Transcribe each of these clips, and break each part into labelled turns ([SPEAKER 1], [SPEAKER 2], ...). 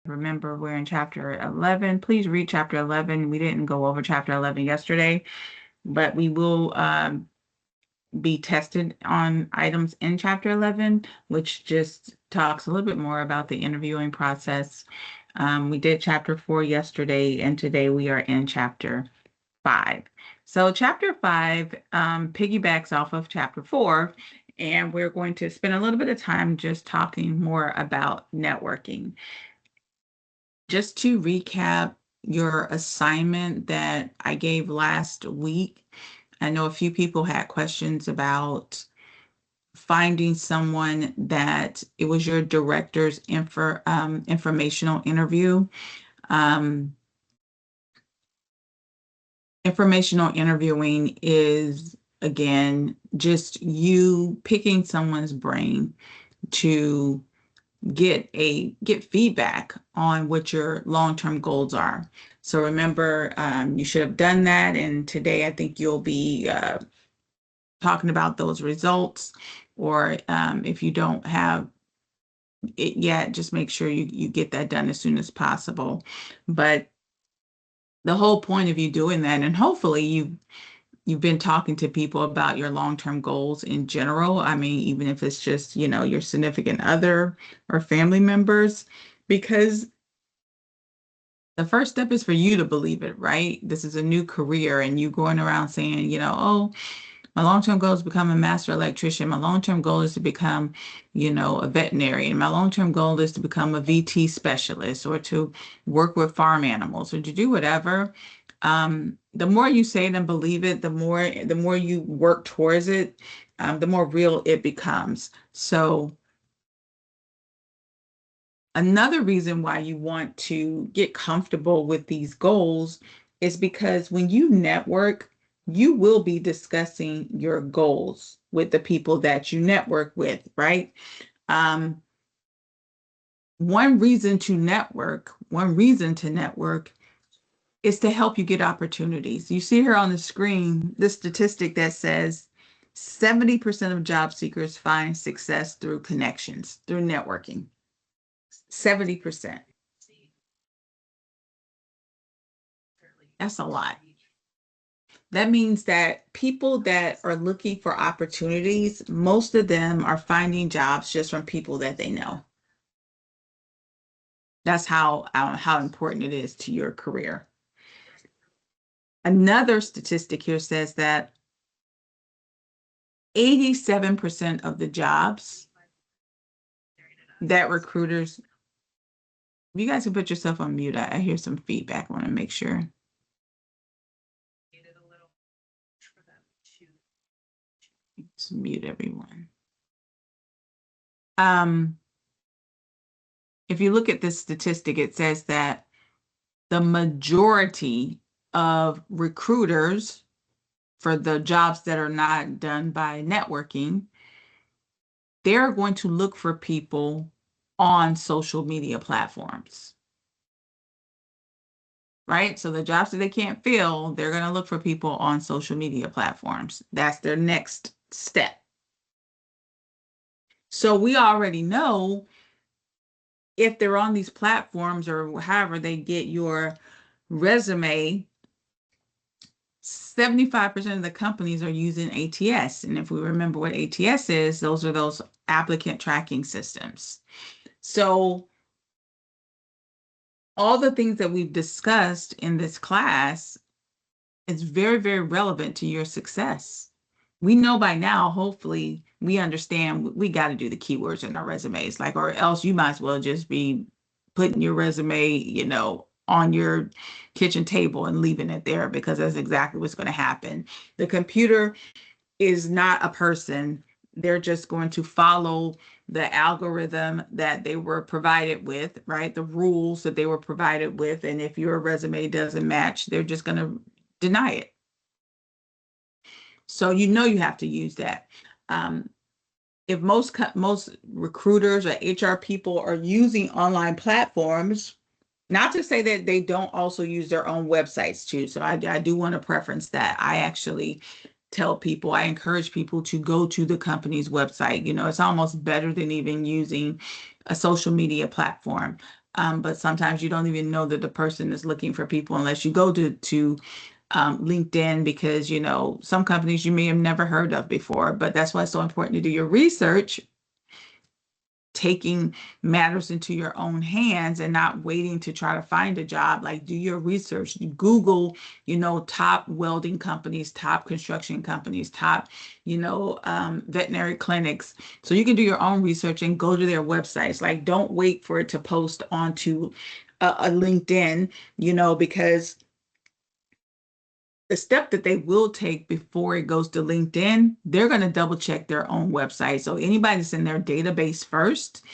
[SPEAKER 1] Remember, we're in chapter 11. Please read chapter 11. We didn't go over chapter 11 yesterday, but we will be tested on items in chapter 11, which just talks a little bit more about the interviewing process. We did chapter 4 yesterday, and today we are in chapter 5. So chapter 5 piggybacks off of chapter 4, and we're going to spend a little bit of time just talking more about networking. Just to recap your assignment that I gave last week, I know a few people had questions about finding someone that it was your director's informational interview. Um, Informational interviewing is, again, just you picking someone's brain to get feedback on what your long-term goals are. So remember, you should have done that. And today I think you'll be talking about those results. Or if you don't have it yet, just make sure you get that done as soon as possible. But the whole point of you doing that, and hopefully you've been talking to people about your long-term goals in general. I mean, even if it's just, your significant other or family members, because the first step is for you to believe it, right? This is a new career and you going around saying, oh, my long-term goal is to become a master electrician. My long-term goal is to become, a veterinarian. My long-term goal is to become a VT specialist or to work with farm animals or to do whatever. The more you say it and believe it, the more you work towards it, the more real it becomes. So another reason why you want to get comfortable with these goals is because when you network, you will be discussing your goals with the people that you network with, right? Um, one reason to network is to help you get opportunities. You see here on the screen, this statistic that says 70% of job seekers find success through connections, through networking. 70%. That's a lot. That means that people that are looking for opportunities, most of them are finding jobs just from people that they know. That's how important it is to your career. Another statistic here says that 87% of the jobs that recruiters, you guys can put yourself on mute. I hear some feedback. I want to make sure. Let's mute everyone. If you look at this statistic, it says that the majority of recruiters for the jobs that are not done by networking, they're going to look for people on social media platforms. Right? So the jobs that they can't fill, they're going to look for people on social media platforms. That's their next step. So we already know if they're on these platforms or however they get your resume, 75% of the companies are using ATS. And if we remember what ATS is, those are those applicant tracking systems. So all the things that we've discussed in this class is very, very relevant to your success. We know by now, hopefully, we understand we got to do the keywords in our resumes, like, or else you might as well just be putting your resume, on your kitchen table and leaving it there, because that's exactly what's going to happen. The computer is not a person. They're just going to follow the algorithm that they were provided with, right? The rules that they were provided with. And if your resume doesn't match, they're just going to deny it. So you have to use that. If most recruiters or HR people are using online platforms, not to say that they don't also use their own websites too. So I do want to preference that. I actually tell people, I encourage people to go to the company's website. It's almost better than even using a social media platform. But sometimes you don't even know that the person is looking for people unless you go to LinkedIn, because some companies you may have never heard of before. But that's why it's so important to do your research, taking matters into your own hands and not waiting to try to find a job. Like, do your research, Google, top welding companies, top construction companies, top, veterinary clinics. So you can do your own research and go to their websites. Like, don't wait for it to post onto a LinkedIn, because the step that they will take before it goes to LinkedIn, they're going to double check their own website. So anybody that's in their database first,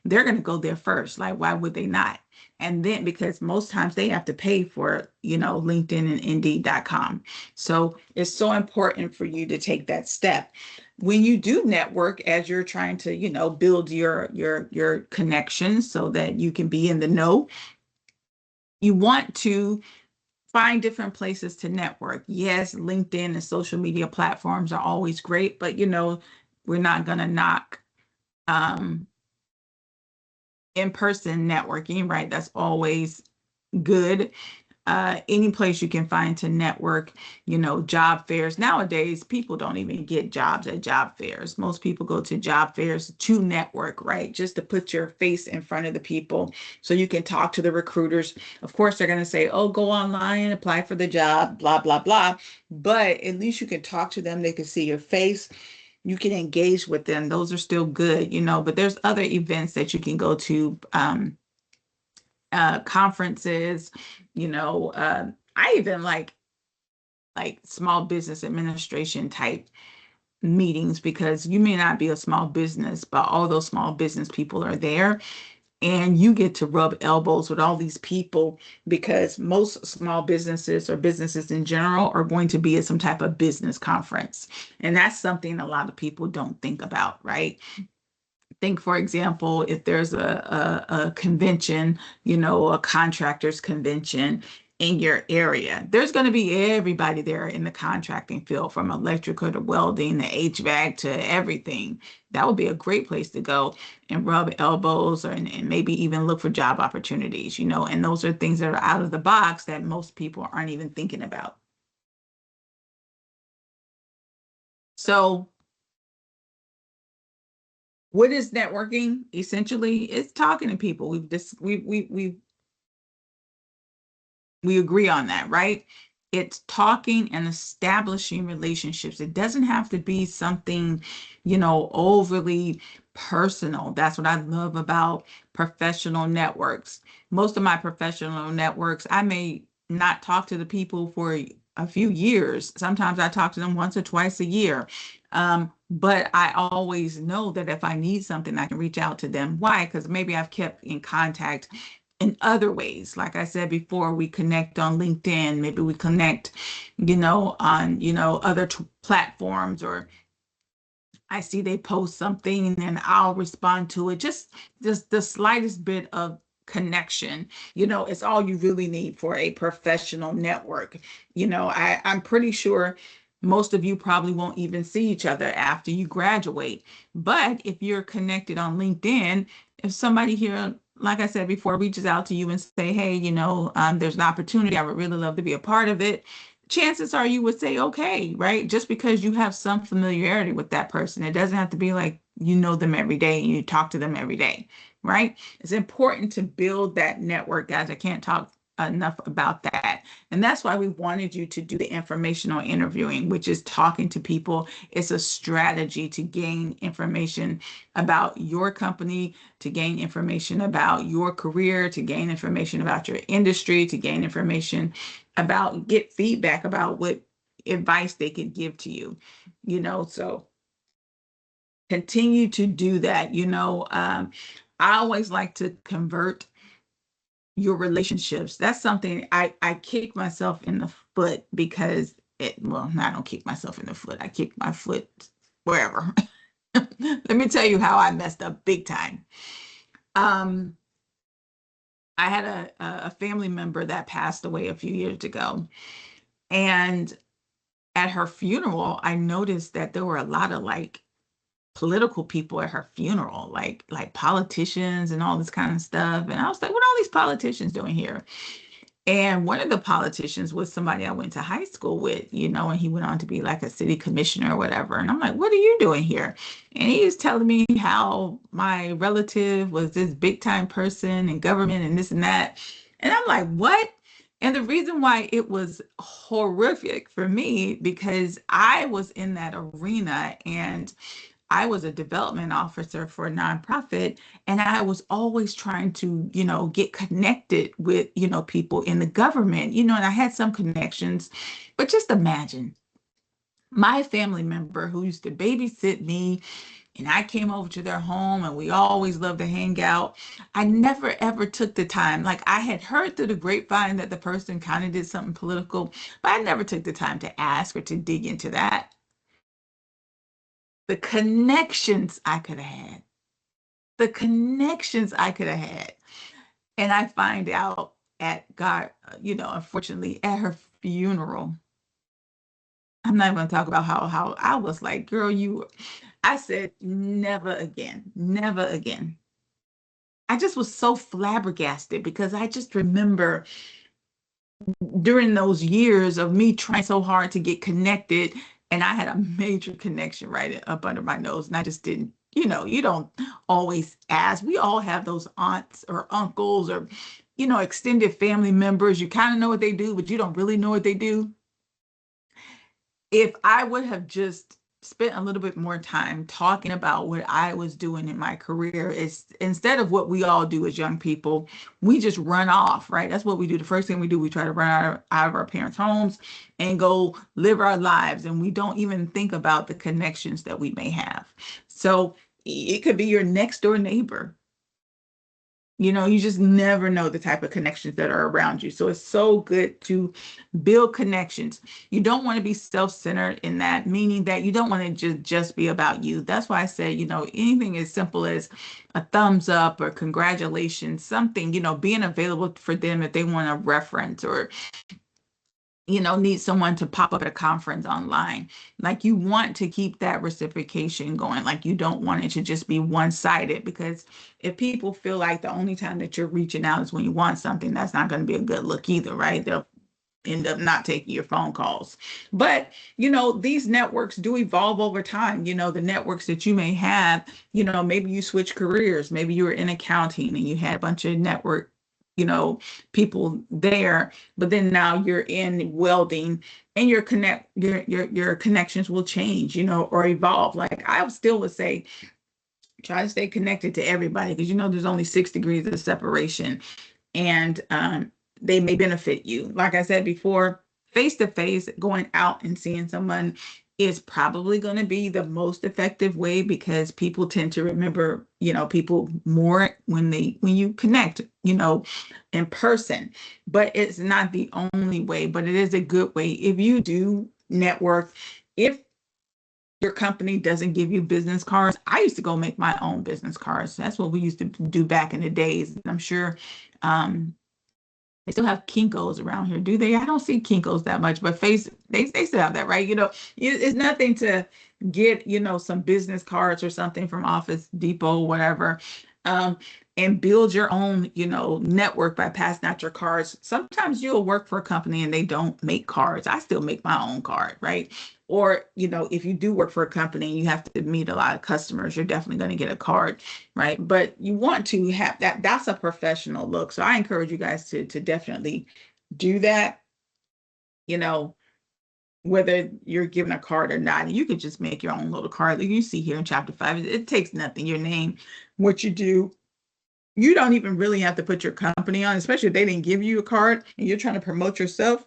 [SPEAKER 1] they're going to go there first. Like, why would they not? And then, because most times they have to pay for, LinkedIn and Indeed.com. So it's so important for you to take that step. When you do network, as you're trying to, build your connections so that you can be in the know, you want to find different places to network. Yes, LinkedIn and social media platforms are always great, but we're not going to knock um, in-person networking, right? That's always good. Any place you can find to network, job fairs. Nowadays, people don't even get jobs at job fairs. Most people go to job fairs to network, right? Just to put your face in front of the people so you can talk to the recruiters. Of course, they're going to say, oh, go online, apply for the job, blah, blah, blah. But at least you can talk to them. They can see your face. You can engage with them. Those are still good, but there's other events that you can go to. Conferences, I even like small business administration type meetings, because you may not be a small business, but all those small business people are there, and you get to rub elbows with all these people, because most small businesses or businesses in general are going to be at some type of business conference. And that's something a lot of people don't think about, right? Think, for example, if there's a convention, a contractors convention in your area, there's going to be everybody there in the contracting field, from electrical to welding to HVAC to everything. That would be a great place to go and rub elbows, and maybe even look for job opportunities, and those are things that are out of the box that most people aren't even thinking about. So what is networking? Essentially, it's talking to people. We agree on that, right? It's talking and establishing relationships. It doesn't have to be something, overly personal. That's what I love about professional networks. Most of my professional networks, I may not talk to the people for a few years. Sometimes I talk to them once or twice a year. But I always know that if I need something, I can reach out to them. Why? Because maybe I've kept in contact in other ways. Like I said before, we connect on LinkedIn, maybe we connect, on, other platforms, or I see they post something and then I'll respond to it. Just the slightest bit of connection, it's all you really need for a professional network. I'm pretty sure most of you probably won't even see each other after you graduate. But if you're connected on LinkedIn, if somebody here, like I said before, reaches out to you and say, hey, there's an opportunity, I would really love to be a part of it, chances are you would say, okay, right? Just because you have some familiarity with that person. It doesn't have to be like you know them every day and you talk to them every day, right? It's important to build that network, guys. I can't talk enough about that. And that's why we wanted you to do the informational interviewing, which is talking to people. It's a strategy to gain information about your company, to gain information about your career, to gain information about your industry, to gain information about, get feedback about what advice they could give to you, so continue to do that. I always like to convert your relationships. That's something I kick myself in the foot, because well, I don't kick myself in the foot. I kick my foot wherever. Let me tell you how I messed up big time. Um, I had a family member that passed away a few years ago. And at her funeral, I noticed that there were a lot of like political people at her funeral, like politicians and all this kind of stuff. And I was like, what are all these politicians doing here? And one of the politicians was somebody I went to high school with, and he went on to be like a city commissioner or whatever. And I'm like, what are you doing here? And he was telling me how my relative was this big time person in government and this and that. And I'm like, what? And the reason why it was horrific for me, because I was in that arena and I was a development officer for a nonprofit, and I was always trying to, get connected with, people in the government, and I had some connections. But just imagine my family member who used to babysit me, and I came over to their home and we always loved to hang out. I never ever took the time. Like, I had heard through the grapevine that the person kind of did something political, but I never took the time to ask or to dig into that. The connections I could have had, the connections I could have had. And I find out at God, unfortunately, at her funeral. I'm not going to talk about how I was like, girl, I said, never again, never again. I just was so flabbergasted because I just remember during those years of me trying so hard to get connected, and I had a major connection right up under my nose, and I just didn't. You don't always ask. We all have those aunts or uncles or, extended family members. You kind of know what they do, but you don't really know what they do. If I would have just spent a little bit more time talking about what I was doing in my career, is instead of what we all do as young people, we just run off, right? That's what we do. The first thing we do, we try to run out of our parents' homes and go live our lives. And we don't even think about the connections that we may have. So it could be your next door neighbor. You just never know the type of connections that are around you. So it's so good to build connections. You don't want to be self-centered in that, meaning that you don't want to just be about you. That's why I say, anything as simple as a thumbs up or congratulations, something, being available for them if they want a reference or need someone to pop up at a conference online. Like, you want to keep that reciprocation going. Like, you don't want it to just be one-sided, because if people feel like the only time that you're reaching out is when you want something, that's not going to be a good look either, right? They'll end up not taking your phone calls. But, these networks do evolve over time. The networks that you may have, maybe you switch careers. Maybe you were in accounting and you had a bunch of network, people there, but then now you're in welding, and your connections will change, or evolve. Like, I still would say, try to stay connected to everybody, because there's only 6 degrees of separation, and they may benefit you. Like I said before, face to face, going out and seeing someone is probably going to be the most effective way, because people tend to remember, people more when you connect, in person. But it's not the only way, but it is a good way if you do network. If your company doesn't give you business cards, I used to go make my own business cards. That's what we used to do back in the days. I'm sure they still have Kinkos around here, do they? I don't see Kinkos that much, but they still have that, right? It's nothing to get, some business cards or something from Office Depot, whatever, and build your own, network by passing out your cards. Sometimes you'll work for a company and they don't make cards. I still make my own card, right? Or, if you do work for a company and you have to meet a lot of customers, you're definitely going to get a card, right? But you want to have that. That's a professional look. So I encourage you guys to definitely do that, whether you're given a card or not. And you could just make your own little card. Like you see here in chapter 5, it takes nothing. Your name, what you do. You don't even really have to put your company on, especially if they didn't give you a card and you're trying to promote yourself.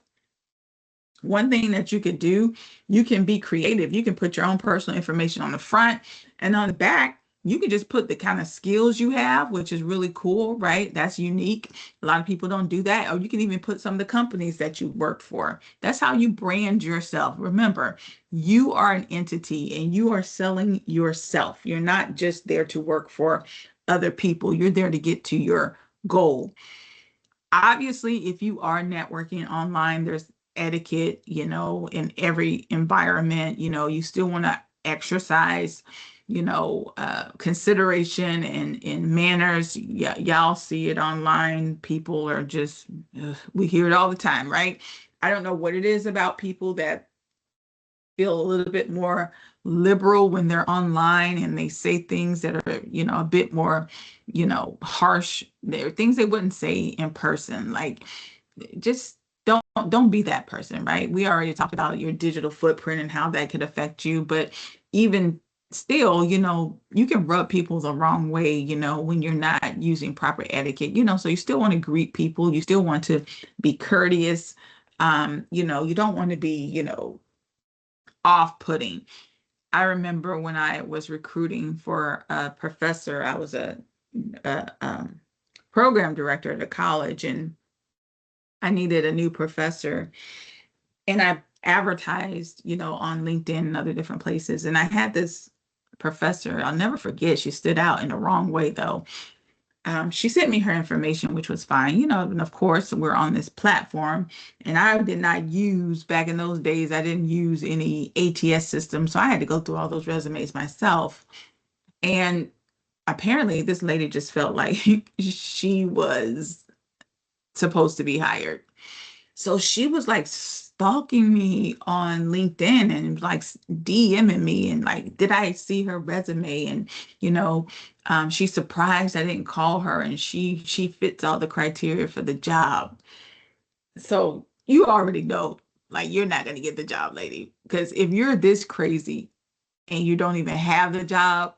[SPEAKER 1] One thing that you could do, you can be creative. You can put your own personal information on the front, and on the back, you can just put the kind of skills you have, which is really cool, right? That's unique. A lot of people don't do that. Or you can even put some of the companies that you worked for. That's how you brand yourself. Remember, you are an entity and you are selling yourself. You're not just there to work for other people. You're there to get to your goal. Obviously, if you are networking online, there's etiquette, in every environment. You still want to exercise, consideration and manners. Yeah, y'all see it online. People are just, we hear it all the time, right? I don't know what it is about people that feel a little bit more liberal when they're online and they say things that are, a bit more, harsh. There are things they wouldn't say in person. Like, just don't be that person, right? We already talked about your digital footprint and how that could affect you, but even still, you can rub people the wrong way, when you're not using proper etiquette, so you still want to greet people, you still want to be courteous. You don't want to be, off-putting. I remember when I was recruiting for a professor, I was a program director at a college, and I needed a new professor. And I advertised, on LinkedIn and other different places. And I had this professor, I'll never forget, she stood out in the wrong way though. She sent me her information, which was fine, and of course, we're on this platform. And I did not use, back in those days, I didn't use any ATS system. So I had to go through all those resumes myself. And apparently, this lady just felt like she was supposed to be hired. So she was like stalking me on LinkedIn and like DMing me and like, did I see her resume? And she's surprised I didn't call her, and she fits all the criteria for the job. So you already know, like, you're not gonna get the job, lady, because if you're this crazy and you don't even have the job,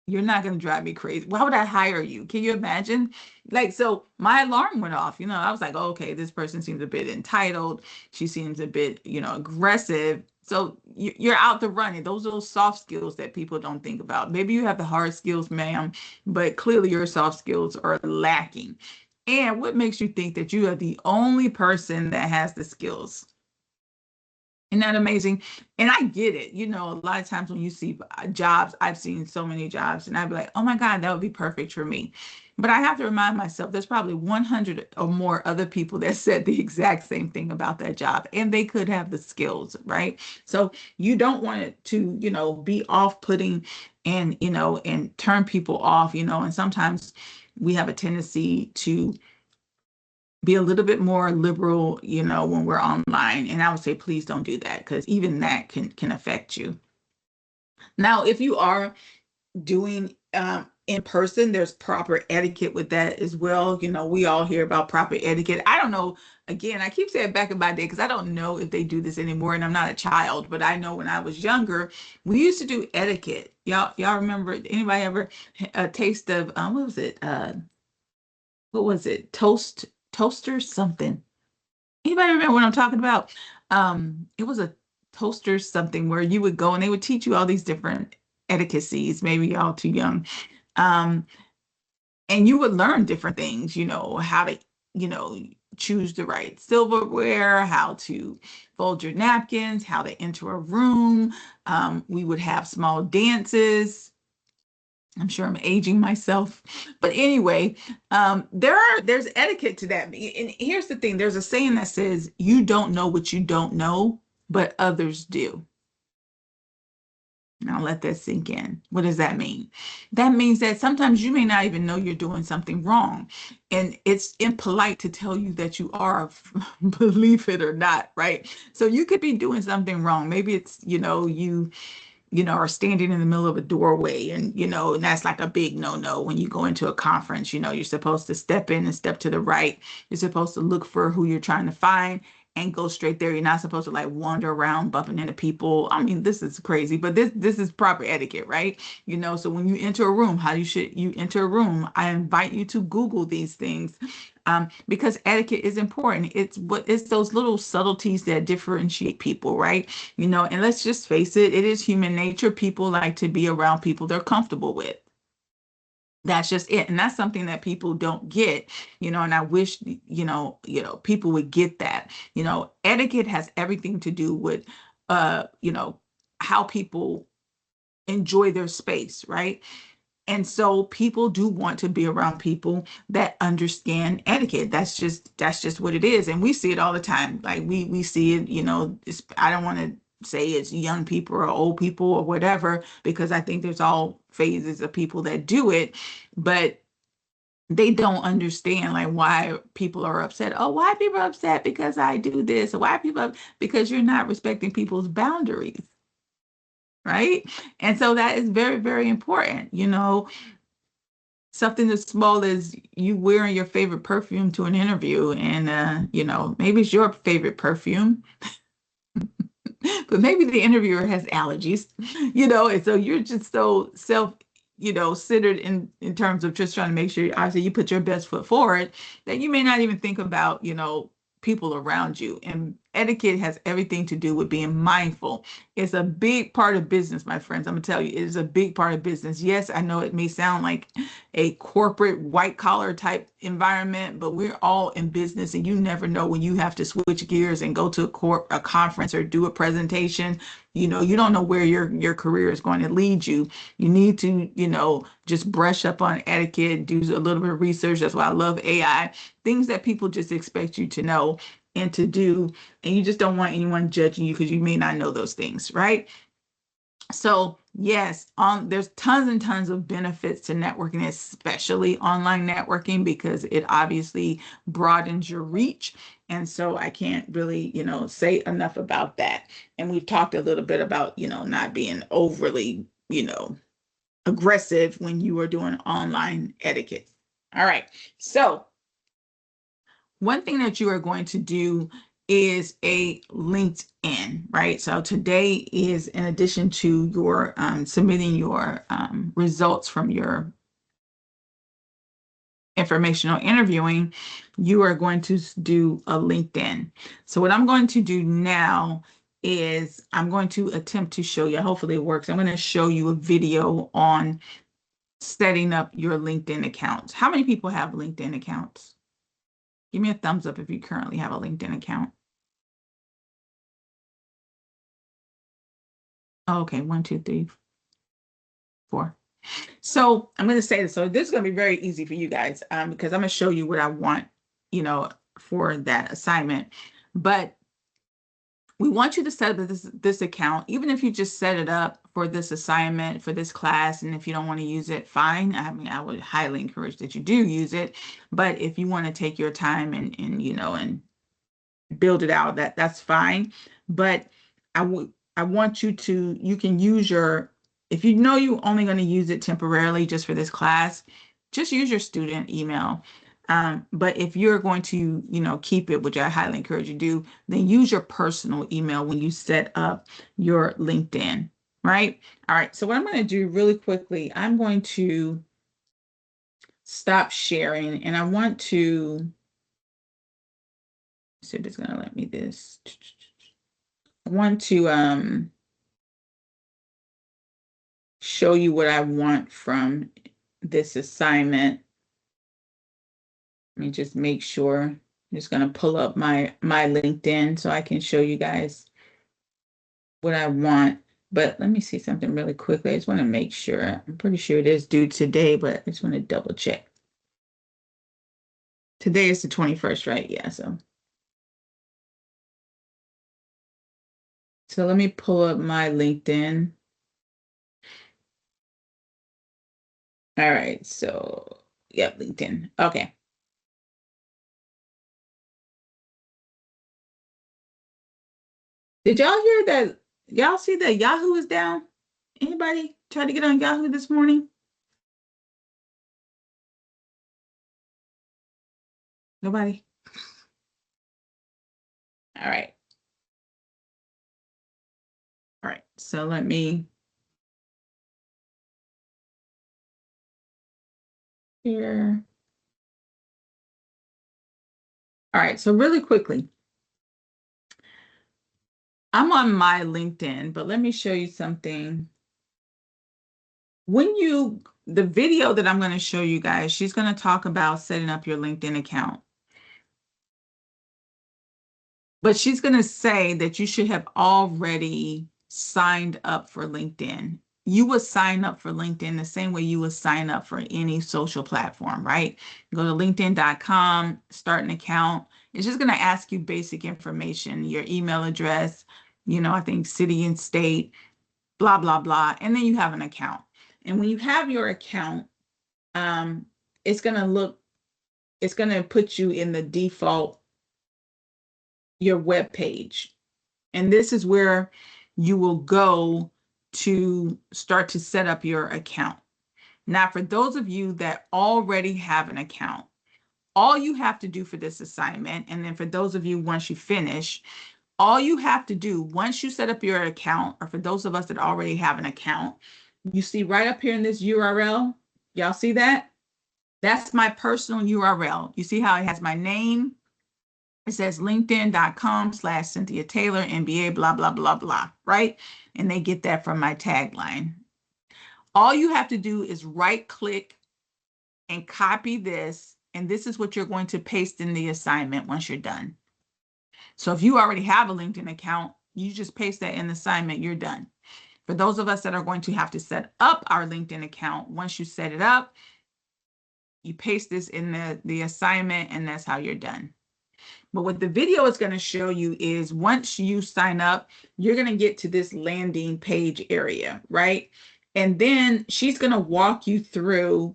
[SPEAKER 1] you're not going to drive me crazy. Why would I hire you? Can you imagine? Like, so my alarm went off. I was like, oh, okay, this person seems a bit entitled. She seems a bit, aggressive. So you're out the running. Those are those soft skills that people don't think about. Maybe you have the hard skills, ma'am, but clearly your soft skills are lacking. And what makes you think that you are the only person that has the skills? Isn't that amazing? And I get it. A lot of times when you see jobs, I've seen so many jobs, and I'd be like, oh my God, that would be perfect for me. But I have to remind myself there's probably 100 or more other people that said the exact same thing about that job, and they could have the skills, right? So you don't want it to, be off-putting and, and turn people off, and sometimes we have a tendency to be a little bit more liberal, when we're online. And I would say, please don't do that, because even that can affect you. Now, if you are doing in person, there's proper etiquette with that as well. We all hear about proper etiquette. I don't know. Again, I keep saying back in my day because I don't know if they do this anymore, and I'm not a child, but I know when I was younger, we used to do etiquette. Y'all remember? Anybody ever a taste of what was it? Toaster something. Anybody remember what I'm talking about? It was a toaster something where you would go and they would teach you all these different etiquettes. Maybe y'all too young. Um, and you would learn different things, how to, you know, choose the right silverware, how to fold your napkins, how to enter a room. We would have small dances. I'm sure I'm aging myself. But anyway, there's etiquette to that. And here's the thing, there's a saying that says, you don't know what you don't know, but others do. Now let that sink in. What does that mean? That means that sometimes you may not even know you're doing something wrong. And it's impolite to tell you that you are, believe it or not, right? So you could be doing something wrong. Maybe it's, are standing in the middle of a doorway, and and that's like a big no-no. When you go into a conference, you're supposed to step in and step to the right. You're supposed to look for who you're trying to find and go straight there. You're not supposed to like wander around bumping into people. I mean, this is crazy, but this is proper etiquette, right? So when you enter a room, how should you enter a room? I invite you to Google these things, because etiquette is important. It's those little subtleties that differentiate people, right? And let's just face it, it is human nature. People like to be around people they're comfortable with. That's just it. And that's something that people don't get, and I wish, people would get that. Etiquette has everything to do with, how people enjoy their space, right? And so people do want to be around people that understand etiquette. That's just what it is. And we see it all the time. Like we see it, I don't want to say it's young people or old people or whatever, because I think there's all phases of people that do it, but they don't understand like why people are upset. Oh, why people are upset because I do this? Or why people because you're not respecting people's boundaries, right? And so that is very, very important. Something as small as you wearing your favorite perfume to an interview, and maybe it's your favorite perfume, but maybe the interviewer has allergies, and so you're just so centered in terms of just trying to make sure, obviously, you put your best foot forward, that you may not even think about, people around you. And etiquette has everything to do with being mindful. It's a big part of business, my friends. I'm gonna tell you, it is a big part of business. Yes, I know it may sound like a corporate white collar type environment, but we're all in business, and you never know when you have to switch gears and go to a conference or do a presentation. You don't know where your career is going to lead you. You need to, just brush up on etiquette, do a little bit of research. That's why I love AI, things that people just expect you to know and to do. And you just don't want anyone judging you because you may not know those things, right? So yes, there's tons and tons of benefits to networking, especially online networking, because it obviously broadens your reach. And so I can't really, say enough about that. And we've talked a little bit about, not being overly, aggressive when you are doing online etiquette. All right. So one thing that you are going to do is a LinkedIn, right? So today is, in addition to your submitting your results from your informational interviewing, you are going to do a LinkedIn. So what I'm going to do now is I'm going to attempt to show you, hopefully it works. I'm going to show you a video on setting up your LinkedIn accounts. How many people have LinkedIn accounts? Give me a thumbs up if you currently have a LinkedIn account. Oh, okay, 1, 2, 3, 4. So I'm going to say this. So this is going to be very easy for you guys, because I'm going to show you what I want, for that assignment. But we want you to set up this account, even if you just set it up for this assignment, for this class. And if you don't want to use it, fine. I mean, I would highly encourage that you do use it. But if you want to take your time and build it out, that's fine. But I want you can use if you know you're only going to use it temporarily just for this class, just use your student email. But if you're going to, keep it, which I highly encourage you to do, then use your personal email when you set up your LinkedIn, right? All right. So what I'm going to do really quickly, I'm going to stop sharing, and I want to see if it's going to let me this. I want to show you what I want from this assignment. Let me just make sure. I'm just going to pull up my LinkedIn so I can show you guys what I want. But let me see something really quickly. I just want to make sure. I'm pretty sure it is due today, but I just want to double check. Today is the 21st, right? Yeah, so let me pull up my LinkedIn. All right, so yep, LinkedIn. Okay. Did y'all hear that? Y'all see that Yahoo is down? Anybody try to get on Yahoo this morning? Nobody? All right. All right. So let me here. All right. So really quickly, I'm on my LinkedIn, but let me show you something. The video that I'm going to show you guys, she's going to talk about setting up your LinkedIn account. But she's going to say that you should have already signed up for LinkedIn. you would sign up for LinkedIn the same way you would sign up for any social platform, right? Go to linkedin.com, start an account. It's just going to ask you basic information, your email address, I think city and state, blah, blah, blah. And then you have an account. And when you have your account, um, it's going to put you in the default, your web page. And this is where you will go to start to set up your account. Now, for those of you that already have an account, all you have to do for this assignment, and then for those of you, once you finish, all you have to do once you set up your account, or for those of us that already have an account, you see right up here in this URL, y'all see that? That's my personal URL. You see how it has my name? It says linkedin.com/Cynthia Taylor, MBA, blah, blah, blah, blah, right? And they get that from my tagline. All you have to do is right click and copy this. And this is what you're going to paste in the assignment once you're done. So if you already have a LinkedIn account, you just paste that in the assignment, you're done. For those of us that are going to have to set up our LinkedIn account, once you set it up, you paste this in the assignment, and that's how you're done. But what the video is going to show you is once you sign up, you're going to get to this landing page area, right? And then she's going to walk you through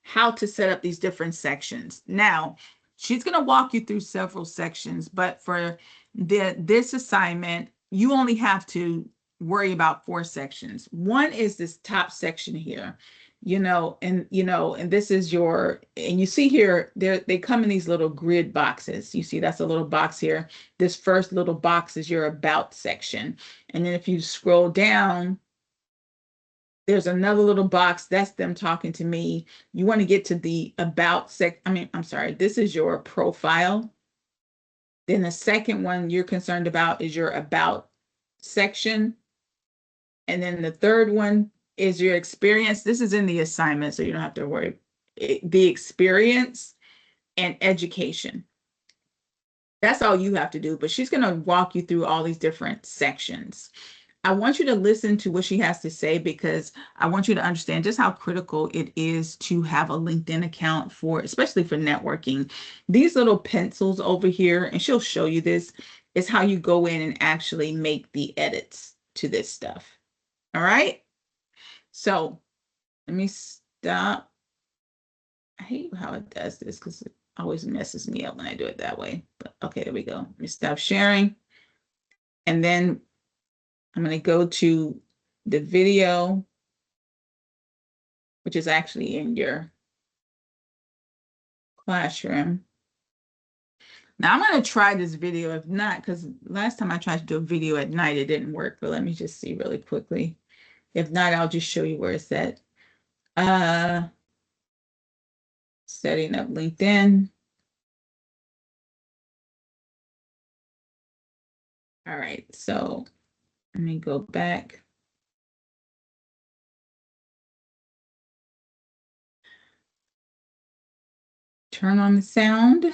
[SPEAKER 1] how to set up these different sections. Now, she's going to walk you through several sections, but for this assignment, you only have to worry about 4 sections. One is this top section here, and this is and you see here, they come in these little grid boxes. You see, that's a little box here. This first little box is your about section. And then if you scroll down, there's another little box, that's them talking to me. You want to get to the about I'm sorry, this is your profile. Then the second one you're concerned about is your about section. And then the third one is your experience. This is in the assignment, so you don't have to worry. The experience and education. That's all you have to do, but she's going to walk you through all these different sections. I want you to listen to what she has to say, because I want you to understand just how critical it is to have a LinkedIn account especially for networking. These little pencils over here, and she'll show you this, is how you go in and actually make the edits to this stuff. All right. So let me stop. I hate how it does this because it always messes me up when I do it that way. But okay, there we go. Let me stop sharing. And then I'm going to go to the video, which is actually in your classroom. Now I'm going to try this video. If not, because last time I tried to do a video at night, it didn't work. But let me just see really quickly. If not, I'll just show you where it's at. Setting up LinkedIn. All right, so let me go back. Turn on the sound.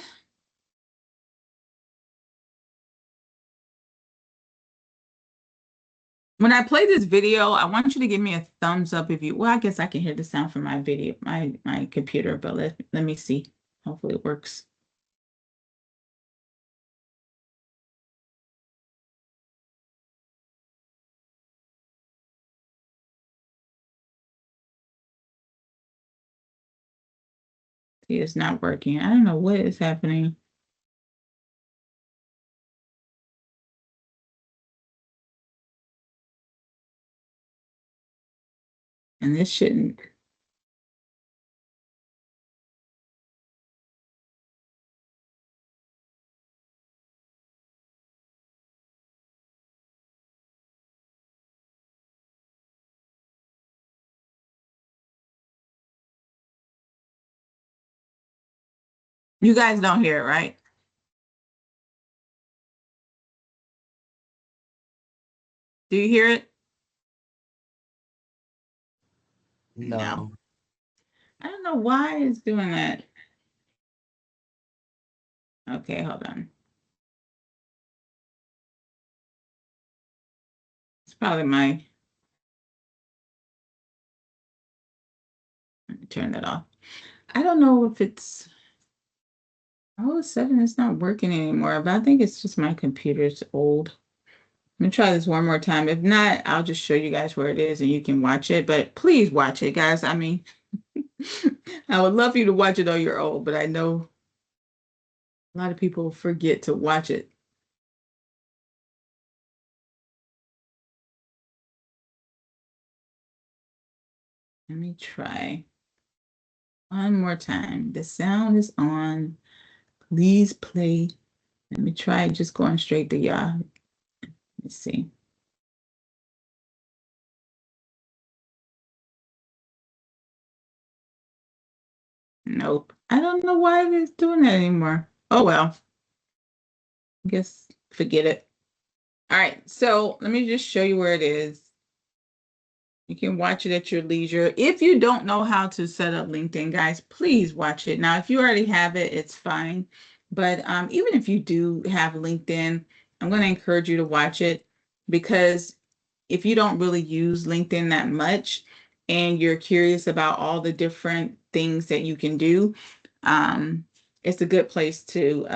[SPEAKER 1] When I play this video, I want you to give me a thumbs up if you, well, I guess I can hear the sound from my video, my computer, but let me see. Hopefully it works. See, it's not working. I don't know what is happening. And this shouldn't. You guys don't hear it, right? Do you hear it? No. I don't know why it's doing that. Okay, hold on. It's probably my turn that off. I don't know if it's all of a sudden it's not working anymore, but I think it's just my computer's old. I'm gonna try this one more time. If not, I'll just show you guys where it is and you can watch it. But please watch it, guys. I mean, I would love for you to watch it on your own, but I know a lot of people forget to watch it. Let me try one more time. The sound is on. Please play. Let me try just going straight to y'all. Let's see. Nope. I don't know why it's doing that anymore. Oh well. I guess forget it. All right. So let me just show you where it is. You can watch it at your leisure. If you don't know how to set up LinkedIn, guys, please watch it. Now, if you already have it, it's fine. But even if you do have LinkedIn, I'm going to encourage you to watch it because if you don't really use LinkedIn that much and you're curious about all the different things that you can do, it's a good place to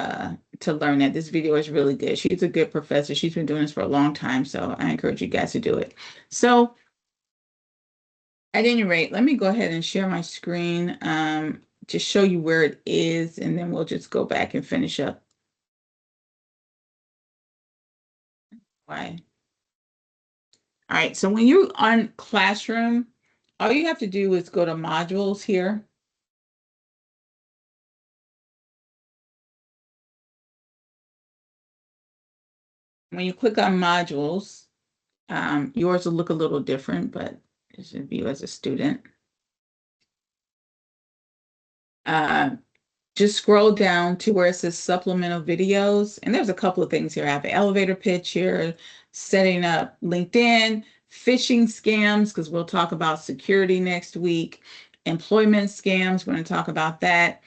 [SPEAKER 1] learn that. This video is really good. She's a good professor. She's been doing this for a long time, so I encourage you guys to do it. So at any rate, let me go ahead and share my screen to show you where it is, and then we'll just go back and finish up. Why? All right, so when you're on Classroom, all you have to do is go to Modules here. When you click on Modules, yours will look a little different, but it should be as a student. Just scroll down to where it says supplemental videos. And there's a couple of things here. I have an elevator pitch here, setting up LinkedIn, phishing scams, because we'll talk about security next week, employment scams, we're going to talk about that.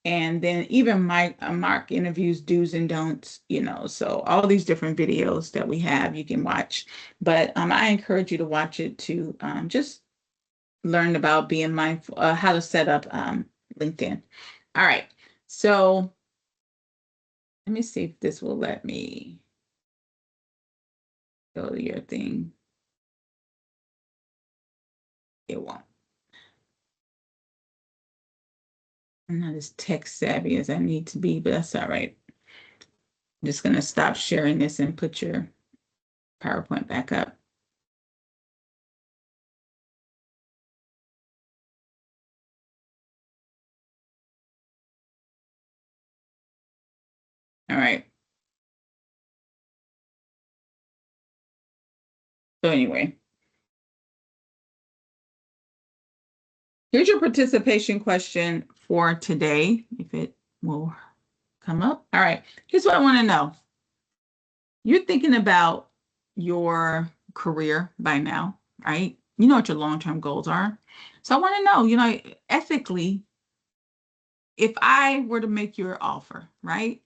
[SPEAKER 1] And then even my mock interviews, do's and don'ts, so all these different videos that we have, you can watch. But I encourage you to watch it to just learn about being mindful, how to set up LinkedIn. All right. So let me see if this will let me go to your thing. It won't. I'm not as tech savvy as I need to be, but that's all right. I'm just going to stop sharing this and put your PowerPoint back up. All right. So anyway, here's your participation question for today, if it will come up. All right. Here's what I want to know. You're thinking about your career by now, right? You know what your long-term goals are. So I want to know, ethically, if I were to make your offer, right?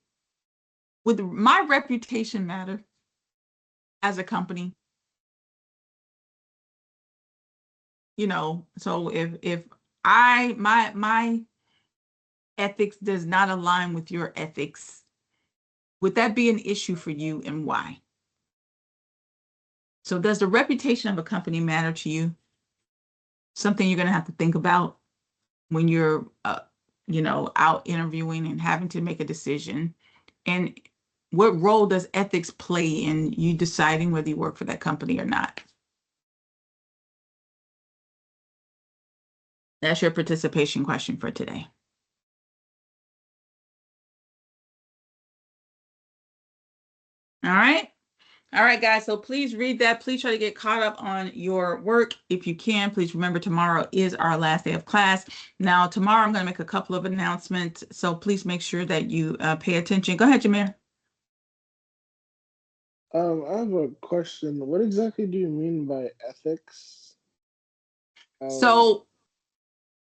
[SPEAKER 1] Would my reputation matter as a company? So if my ethics does not align with your ethics, would that be an issue for you and why? So does the reputation of a company matter to you? Something you're going to have to think about when you're out interviewing and having to make a decision. And what role does ethics play in you deciding whether you work for that company or not? That's your participation question for today. All right. All right, guys. So please read that. Please try to get caught up on your work if you can. Please remember tomorrow is our last day of class. Now, tomorrow I'm going to make a couple of announcements. So please make sure that you pay attention. Go ahead, Jameer.
[SPEAKER 2] I have a question. What exactly do you mean by ethics?
[SPEAKER 1] So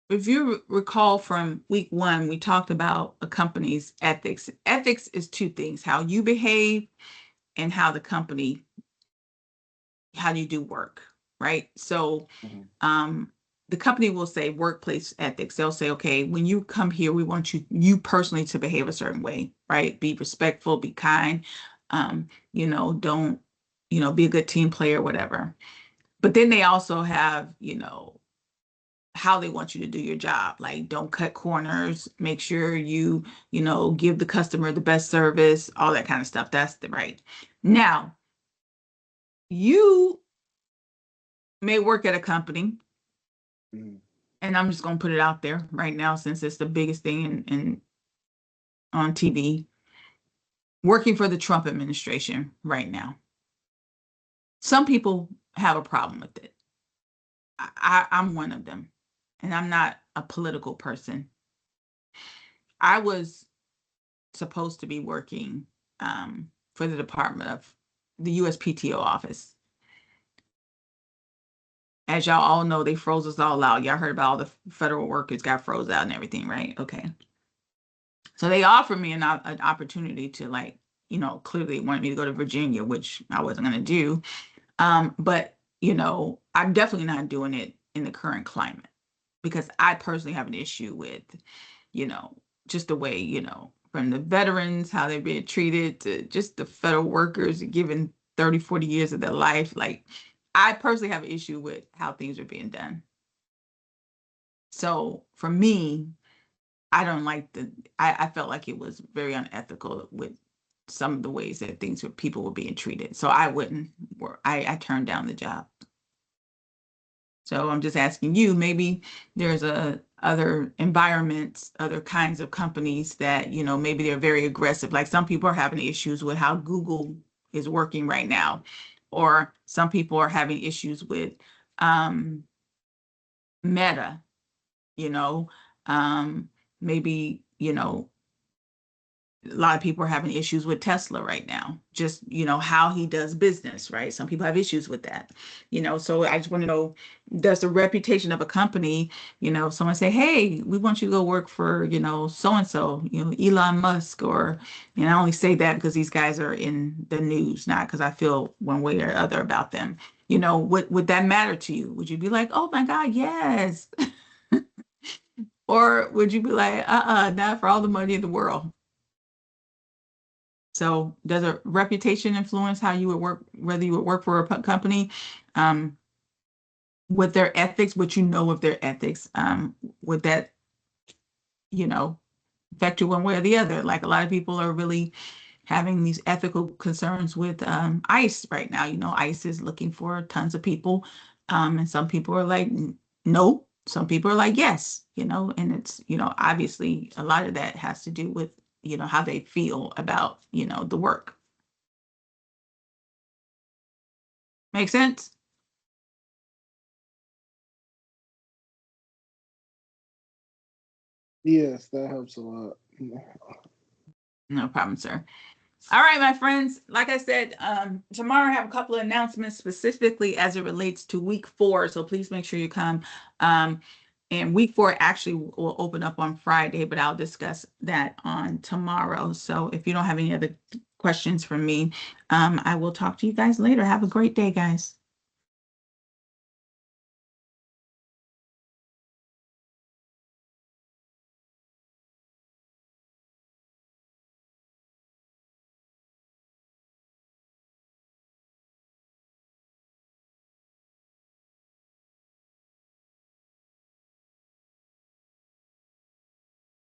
[SPEAKER 1] if you recall from week 1, we talked about a company's ethics. Ethics is 2 things: how you behave and how you do work, right? So
[SPEAKER 2] Mhm.
[SPEAKER 1] the company will say workplace ethics. They'll say, okay, when you come here, we want you personally to behave a certain way, right? Be respectful, be kind, don't, be a good team player, whatever. But then they also have, how they want you to do your job. Like, don't cut corners, make sure you give the customer the best service, all that kind of stuff. That's the right. Now, you may work at a company,
[SPEAKER 2] Mm.
[SPEAKER 1] and I'm just going to put it out there right now since it's the biggest thing in on TV, working for the Trump administration right now. Some people have a problem with it. I'm one of them, and I'm not a political person. I was supposed to be working for the Department of the USPTO office. As y'all all know, they froze us all out. Y'all heard about all the federal workers got froze out and everything, right? Okay. So they offered me an opportunity to, like, clearly wanted me to go to Virginia, which I wasn't going to do. But, I'm definitely not doing it in the current climate because I personally have an issue with, you know, just the way, from the veterans, how they're being treated to just the federal workers given 30, 40 years of their life. Like, I personally have an issue with how things are being done. So for me, I don't like I felt like it was very unethical with some of the ways that people were being treated. So I wouldn't work. I turned down the job. So I'm just asking you, maybe there's other environments, other kinds of companies that, maybe they're very aggressive. Like, some people are having issues with how Google is working right now, or some people are having issues with um, Meta, you know, maybe, a lot of people are having issues with Tesla right now, just, how he does business, right? Some people have issues with that, so I just want to know, does the reputation of a company, someone say, hey, we want you to go work for, so-and-so, Elon Musk, or, and I only say that because these guys are in the news, not because I feel one way or other about them. Would that matter to you? Would you be like, oh my God, yes? Or would you be like, not for all the money in the world? So does a reputation influence how you would work, whether you would work for a company um, with their ethics, what of their ethics? Would that, you know, affect you one way or the other? Like, a lot of people are really having these ethical concerns with ICE right now. ICE is looking for tons of people. And some people are like, no. Some people are like, yes, and it's, obviously a lot of that has to do with, how they feel about, the work. Make sense?
[SPEAKER 2] Yes, that helps a lot.
[SPEAKER 1] No problem, sir. All right, my friends. Like I said, tomorrow I have a couple of announcements specifically as it relates to week 4. So please make sure you come. And week 4 actually will open up on Friday, but I'll discuss that on tomorrow. So if you don't have any other questions from me, I will talk to you guys later. Have a great day, guys.